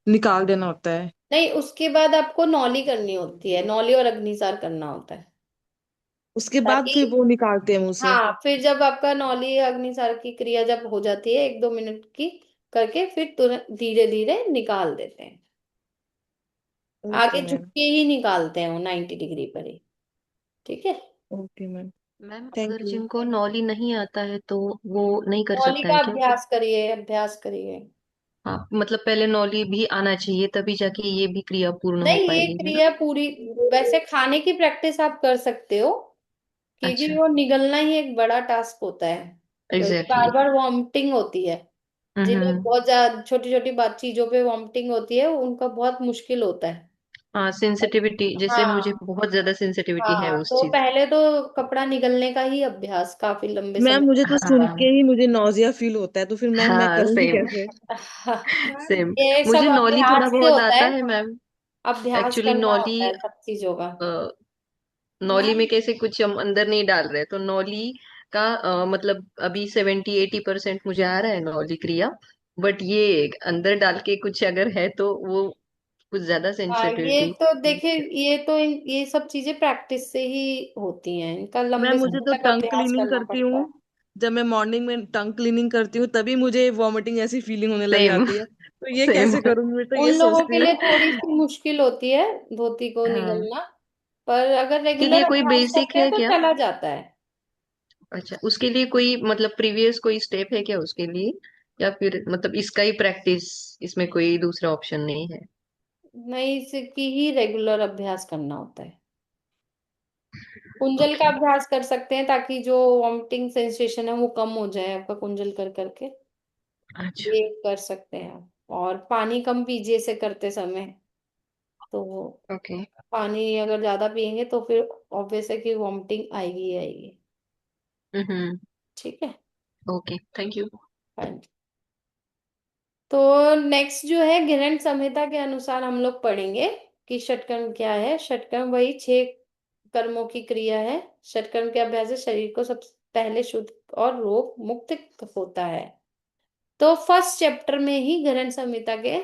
निकाल देना होता है? नहीं, उसके बाद आपको नौली करनी होती है, नौली और अग्निसार करना होता है, उसके बाद ताकि फिर वो निकालते हैं मुंह से? हाँ, फिर जब आपका नौली अग्निसार की क्रिया जब हो जाती है एक दो मिनट की करके, फिर तुरंत धीरे धीरे निकाल देते हैं। ओके आगे झुक मैम। के ही निकालते हैं वो 90 डिग्री पर ही। ठीक है। Okay ma'am. मैम थैंक अगर यू। जिनको नॉली नहीं आता है तो वो नहीं कर नौली सकता का है क्या? अभ्यास करिए, अभ्यास करिए। हाँ, मतलब पहले नॉली भी आना चाहिए तभी जाके ये भी क्रिया पूर्ण हो नहीं, ये पाएगी, है ना? क्रिया पूरी, वैसे खाने की प्रैक्टिस आप कर सकते हो, क्योंकि अच्छा। वो निगलना ही एक बड़ा टास्क होता है, क्योंकि बार एग्जैक्टली। बार वॉमिटिंग होती है। जिन्हें हम्म। बहुत ज्यादा छोटी छोटी बात चीजों पे वॉमिटिंग होती है उनका बहुत मुश्किल होता है। हाँ, सेंसिटिविटी, जैसे मुझे हाँ, बहुत ज्यादा सेंसिटिविटी है हाँ, उस तो चीज। पहले तो कपड़ा निगलने का ही अभ्यास काफी लंबे मैम समय। मुझे तो सुन के हाँ। ही मुझे नौजिया फील होता है, तो फिर मैम मैं हाँ, करूँगी सेम। कैसे? Ma'am same. ये सब मुझे नॉली थोड़ा अभ्यास से बहुत होता आता है, है मैम। अभ्यास एक्चुअली करना नॉली, होता है सब चीजों का। नौली में मैम कैसे कुछ हम अंदर नहीं डाल रहे, तो नौली का मतलब अभी 70-80% मुझे आ रहा है नौली क्रिया। बट ये अंदर डाल के कुछ अगर है तो वो कुछ ज्यादा हाँ, ये सेंसिटिविटी। तो देखिए, ये तो ये सब चीजें प्रैक्टिस से ही होती हैं, इनका मैम लंबे मुझे समय तो तक टंग अभ्यास क्लीनिंग करना करती पड़ता हूँ, है। जब मैं मॉर्निंग में टंग क्लीनिंग करती हूँ तभी मुझे वॉमिटिंग ऐसी फीलिंग होने लग सेम। जाती है, तो ये सेम। कैसे करूँ, मैं तो उन ये लोगों सोचती के लिए हूँ। थोड़ी सी मुश्किल होती है धोती को हाँ, निगलना, पर अगर के लिए रेगुलर कोई अभ्यास बेसिक करते हैं है तो क्या? चला जाता है। अच्छा, उसके लिए कोई मतलब प्रीवियस कोई स्टेप है क्या उसके लिए, या फिर मतलब इसका ही प्रैक्टिस, इसमें कोई दूसरा ऑप्शन नहीं है? नहीं, इसकी ही रेगुलर अभ्यास करना होता है। कुंजल का ओके। अभ्यास कर सकते हैं, ताकि जो वॉमिटिंग सेंसेशन है वो कम हो जाए आपका, कुंजल कर करके अच्छा। ये कर सकते हैं आप। और पानी कम पीजिए इसे करते समय, तो ओके। पानी अगर ज्यादा पियेंगे तो फिर ऑब्वियस है कि वॉमिटिंग आएगी ही आएगी। हम्म। ठीक है। Okay, thank you. हाँ। तो नेक्स्ट जो है, गृहस्थ संहिता के अनुसार हम लोग पढ़ेंगे कि षटकर्म क्या है। षटकर्म वही 6 कर्मों की क्रिया है। षटकर्म के अभ्यास से शरीर को सबसे पहले शुद्ध और रोग मुक्त होता है। तो फर्स्ट चैप्टर में ही गृहस्थ संहिता के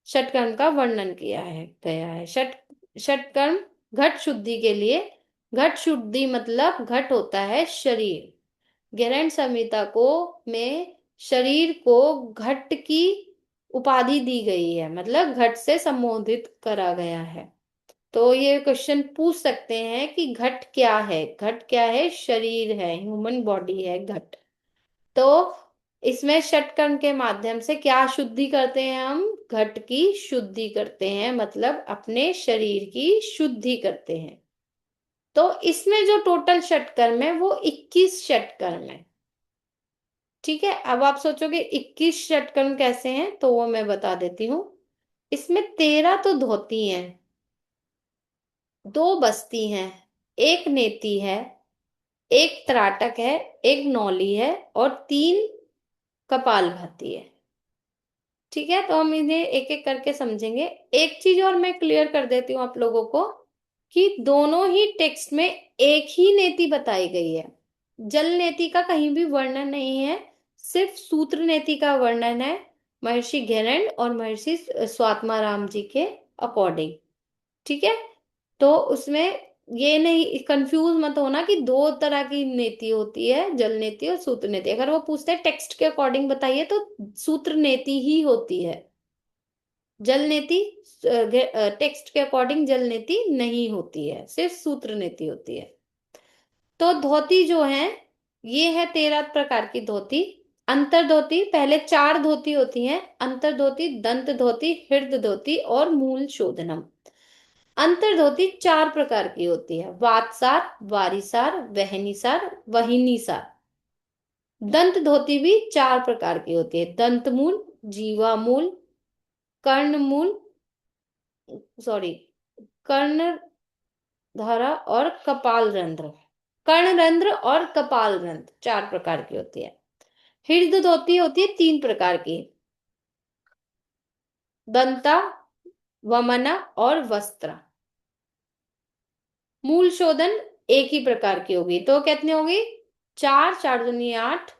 षटकर्म का वर्णन किया है गया है। षटकर्म घट शुद्धि के लिए, घट शुद्धि मतलब घट होता है शरीर। गृहस्थ संहिता को में शरीर को घट की उपाधि दी गई है, मतलब घट से संबोधित करा गया है। तो ये क्वेश्चन पूछ सकते हैं कि घट क्या है। घट क्या है? शरीर है, ह्यूमन बॉडी है घट। तो इसमें षटकर्म के माध्यम से क्या शुद्धि करते हैं हम? घट की शुद्धि करते हैं, मतलब अपने शरीर की शुद्धि करते हैं। तो इसमें जो टोटल षटकर्म है वो 21 षटकर्म है। ठीक है। अब आप सोचोगे 21 षटकर्म कैसे हैं, तो वो मैं बता देती हूँ। इसमें 13 तो धोती हैं, दो बस्ती हैं, एक नेति है, एक त्राटक है, एक नौली है, और 3 कपालभाति है। ठीक है, तो हम इन्हें एक एक करके समझेंगे। एक चीज और मैं क्लियर कर देती हूँ आप लोगों को, कि दोनों ही टेक्स्ट में एक ही नेति बताई गई है। जल नेति का कहीं भी वर्णन नहीं है, सिर्फ सूत्र नेति का वर्णन है, महर्षि घेरंड और महर्षि स्वात्माराम जी के अकॉर्डिंग। ठीक है। तो उसमें ये नहीं कंफ्यूज मत होना कि दो तरह की नीति होती है, जल नीति और सूत्र नीति। अगर वो पूछते हैं टेक्स्ट के अकॉर्डिंग बताइए, तो सूत्र नीति ही होती है। जल नेति टेक्स्ट के अकॉर्डिंग जल नेति नहीं होती है, सिर्फ सूत्र नेति होती है। तो धोती जो है ये है 13 प्रकार की धोती। अंतर धोती, पहले 4 धोती होती हैं, अंतर धोती, दंत धोती, हृद धोती और मूल शोधनम। अंतर धोती 4 प्रकार की होती है, वातसार, वारीसार, वहनीसार, वहिनीसार। दंत धोती भी 4 प्रकार की होती है, दंत मूल, जीवा मूल, कर्ण मूल, सॉरी कर्ण धारा और कपाल रंध्र। कर्ण रंध्र और कपाल रंध्र 4 प्रकार की होती है। हृद धोती होती है 3 प्रकार की, दंता, वमना और वस्त्रा। मूल शोधन एक ही प्रकार की होगी, तो कितनी होगी? 4, 4 दूनी 8,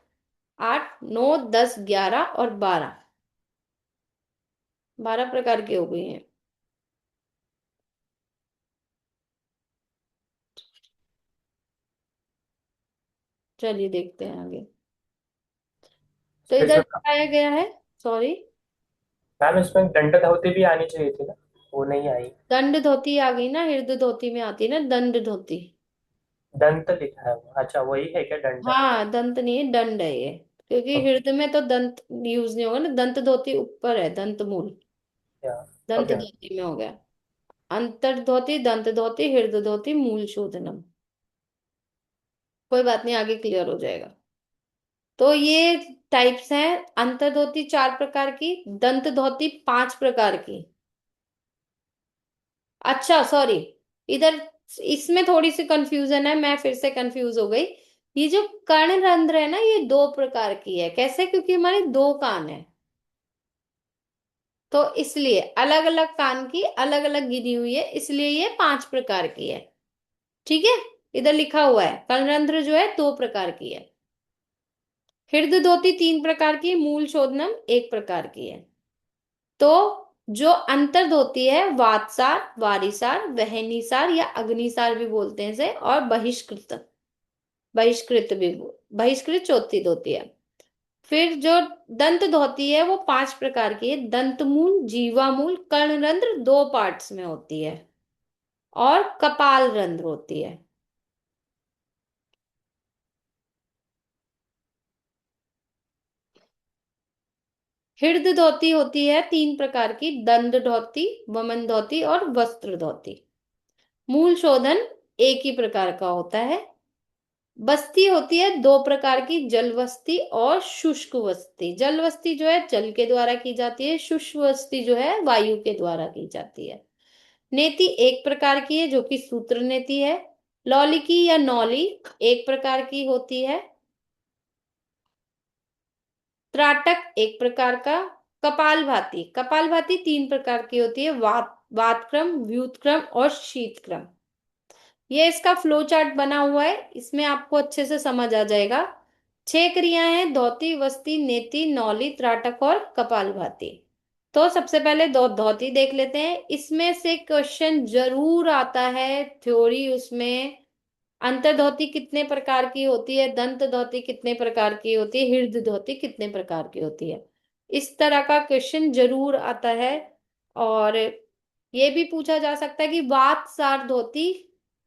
8, 9, 10, 11 और 12, 12 प्रकार की हो गई हैं। चलिए देखते हैं आगे। तो फिर इधर इसमें बताया गया है, सॉरी मैम इसमें दंड धोती भी आनी चाहिए थी ना, वो नहीं आई। दंड धोती आ गई ना, हृद धोती में आती है ना दंड धोती। दंत लिखा है वो, अच्छा वही है क्या दंड? हाँ दंत नहीं है, दंड है ये, क्योंकि ओके। हृदय में तो दंत यूज नहीं होगा ना, दंत धोती ऊपर है, दंत मूल, या दंत ओके। धोती में हो गया। अंतर धोती, दंत धोती, हृदय धोती, मूल शोधनम। कोई बात नहीं, आगे क्लियर हो जाएगा। तो ये टाइप्स हैं, अंतर धोती 4 प्रकार की, दंत धोती 5 प्रकार की। अच्छा सॉरी, इधर इसमें थोड़ी सी कंफ्यूजन है, मैं फिर से कंफ्यूज हो गई। ये जो कर्ण रंध्र है ना, ये 2 प्रकार की है। कैसे? क्योंकि हमारे 2 कान है, तो इसलिए अलग अलग कान की अलग अलग गिनी हुई है, इसलिए ये 5 प्रकार की है। ठीक है, इधर लिखा हुआ है कर्णरंध्र जो है 2 प्रकार की है। हृदय धोती 3 प्रकार की, मूल शोधनम 1 प्रकार की है। तो जो अंतर धोती है, वातसार, वारीसार, वहनीसार या अग्निसार भी बोलते हैं इसे, और बहिष्कृत, बहिष्कृत भी, बहिष्कृत चौथी धोती है। फिर जो दंत धोती है वो 5 प्रकार की है, दंत मूल, जीवा मूल, कर्णरंध्र 2 पार्ट्स में होती है और कपाल रंध्र होती है। हृद धोती होती है 3 प्रकार की, दंड धोती, वमन धोती और वस्त्र धोती। मूल शोधन एक ही प्रकार का होता है। बस्ती होती है 2 प्रकार की, जल वस्ती और शुष्क वस्ती। जल वस्ती जो है जल के द्वारा की जाती है, शुष्क वस्ती जो है वायु के द्वारा की जाती है। नेति 1 प्रकार की है जो कि सूत्र नेति है। लौलिकी या नौली 1 प्रकार की होती है। त्राटक 1 प्रकार का। कपालभाति, कपालभाति 3 प्रकार की होती है, वातक्रम, व्युतक्रम और शीतक्रम। ये इसका फ्लो चार्ट बना हुआ है, इसमें आपको अच्छे से समझ आ जाएगा। 6 क्रियाएं हैं, धोती, वस्ती, नेति, नौली, त्राटक और कपालभाति। तो सबसे पहले धोती देख लेते हैं। इसमें से क्वेश्चन जरूर आता है थ्योरी, उसमें अंतर धोती कितने प्रकार की होती है, दंत धोती कितने प्रकार की होती है, हृदय धोती कितने प्रकार की होती है, इस तरह का क्वेश्चन जरूर आता है। और ये भी पूछा जा सकता है कि वात सार धोती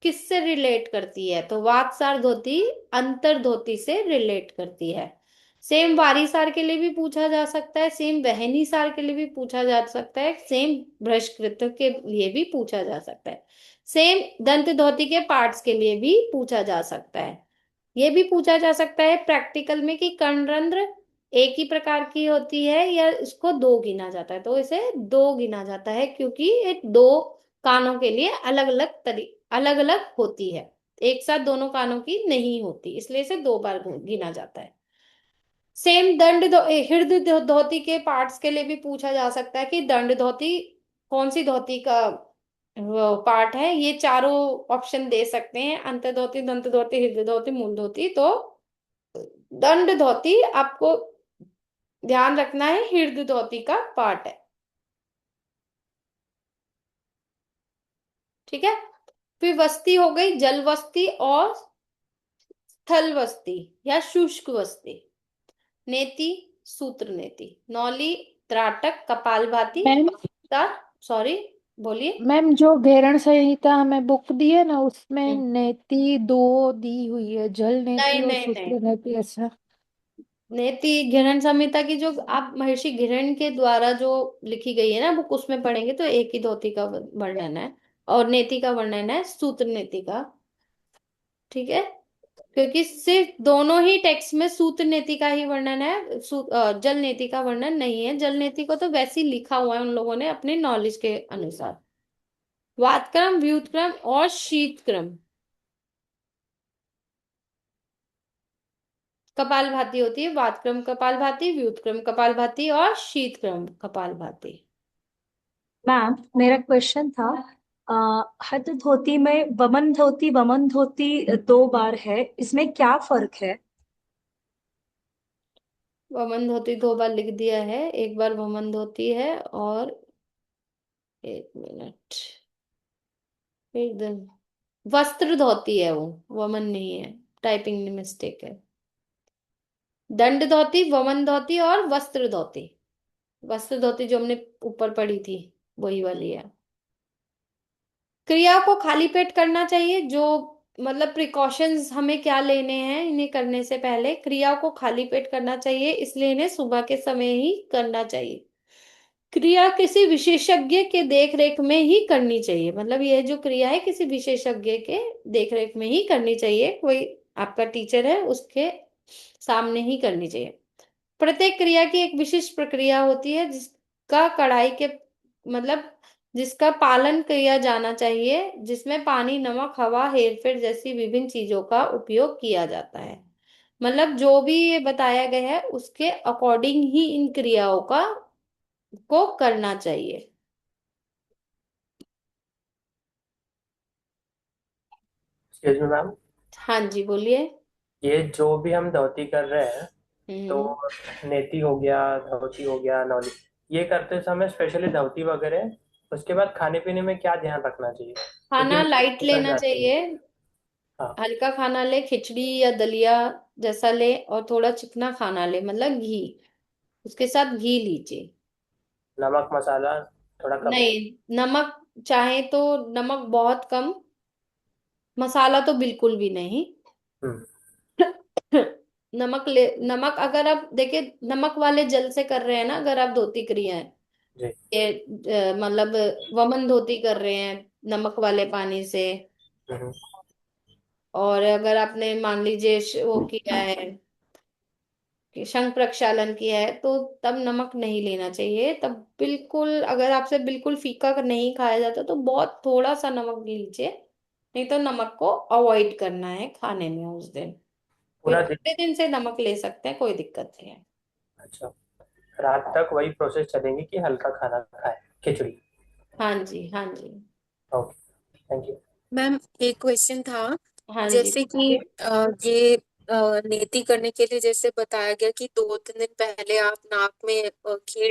किससे रिलेट करती है, तो वात सार धोती अंतर धोती से रिलेट करती है। सेम वारी सार के लिए भी पूछा जा सकता है, सेम वहनी सार के लिए भी पूछा जा सकता है, सेम बृहस्कृत के लिए भी पूछा जा सकता है, सेम दंत धोती के पार्ट्स के लिए भी पूछा जा सकता है। ये भी पूछा जा सकता है प्रैक्टिकल में कि कर्णरंध्र एक ही प्रकार की होती है या इसको 2 गिना जाता है, तो इसे 2 गिना जाता है, क्योंकि ये 2 कानों के लिए अलग अलग अलग होती है, एक साथ दोनों कानों की नहीं होती, इसलिए इसे 2 बार गिना जाता है। सेम हृदय धोती के पार्ट्स के लिए भी पूछा जा सकता है कि दंड धोती कौन सी धोती का पार्ट है। ये चारों ऑप्शन दे सकते हैं, अंतर धोती, दंत धोती, हृदय धोती, मूल धोती। तो दंड धोती आपको ध्यान रखना है, हृदय धोती का पार्ट है। ठीक है, फिर वस्ती हो गई, जल वस्ती और स्थल वस्ती या शुष्क वस्ती। नेति, सूत्र नेति, नौली, त्राटक, कपालभाति, मैम सॉरी, बोलिए। मैम, जो घेरण संहिता हमें बुक दी है ना, उसमें हम्म, नेति दो दी हुई है, जल नेति नहीं और नहीं नहीं, सूत्र नेति, ऐसा। नेति घिरण संहिता की जो आप महर्षि घिरण के द्वारा जो लिखी गई है ना बुक, उसमें पढ़ेंगे तो एक ही धोती का वर्णन है, और नेति का वर्णन है सूत्र नेति का। ठीक है, क्योंकि सिर्फ दोनों ही टेक्स्ट में सूत्र नीति का ही वर्णन है, जल नीति का वर्णन नहीं है। जल नीति को तो वैसे ही लिखा हुआ है उन लोगों ने अपने नॉलेज के अनुसार। वातक्रम, व्युतक्रम और शीतक्रम कपालभाति होती है। वातक्रम कपालभाति, व्युतक्रम कपालभाति और शीतक्रम कपालभाति। मैम, मेरा क्वेश्चन था, हठ धोती में वमन धोती 2 बार है, इसमें क्या फर्क है? वमन धोती 2 बार लिख दिया है, एक बार वमन धोती है और, एक मिनट, एकदम वस्त्र धोती है वो, वमन नहीं है, टाइपिंग में मिस्टेक है। दंड धोती, वमन धोती और वस्त्र धोती। वस्त्र धोती जो हमने ऊपर पढ़ी थी वही वाली है। क्रिया को खाली पेट करना चाहिए, जो मतलब प्रिकॉशंस हमें क्या लेने हैं इन्हें करने से पहले। क्रिया को खाली पेट करना चाहिए, इसलिए इन्हें सुबह के समय ही करना चाहिए। क्रिया किसी विशेषज्ञ के देख रेख में ही करनी चाहिए, मतलब ये जो क्रिया है किसी विशेषज्ञ के देख रेख में ही करनी चाहिए, कोई आपका टीचर है उसके सामने ही करनी चाहिए। प्रत्येक क्रिया की एक विशिष्ट प्रक्रिया होती है, जिसका कढ़ाई के मतलब जिसका पालन किया जाना चाहिए, जिसमें पानी, नमक, हवा, हेरफेर जैसी विभिन्न चीजों का उपयोग किया जाता है। मतलब जो भी ये बताया गया है उसके अकॉर्डिंग ही इन क्रियाओं का को करना चाहिए। एक्सक्यूज मी मैम, हाँ जी, बोलिए। ये जो भी हम धोती कर रहे हैं, तो हम्म। नेति हो गया, धोती हो गया, नौली, ये करते समय स्पेशली धोती वगैरह, उसके बाद खाने पीने में क्या ध्यान रखना चाहिए? क्योंकि खाना मेरी लाइट निकल लेना जाती है। चाहिए, हाँ। हल्का खाना ले, खिचड़ी या दलिया जैसा ले, और थोड़ा चिकना खाना ले, मतलब घी, उसके साथ घी लीजिए। नमक मसाला थोड़ा कम। नहीं, नमक चाहे तो नमक बहुत कम, मसाला तो बिल्कुल भी नहीं। हम्म। नमक अगर आप देखिए, नमक वाले जल से कर रहे हैं ना, अगर आप धोती क्रिया है, जी। ये मतलब वमन धोती कर रहे हैं नमक वाले पानी से, हम्म। और अगर आपने मान लीजिए वो किया है कि शंख प्रक्षालन किया है, तो तब नमक नहीं लेना चाहिए। तब बिल्कुल, अगर आपसे बिल्कुल फीका नहीं खाया जाता तो बहुत थोड़ा सा नमक लीजिए, नहीं तो नमक को अवॉइड करना है खाने में उस दिन। फिर पूरा दिन। अगले दिन से नमक ले सकते हैं, कोई दिक्कत नहीं है। अच्छा, रात तक वही प्रोसेस चलेंगी कि हल्का खाना खाए, खिचड़ी? हाँ जी, हाँ जी। Okay, thank you. मैम, एक क्वेश्चन था। हाँ जी, जैसे कि ये नेति करने के लिए जैसे बताया गया कि 2-3 दिन पहले आप नाक में घी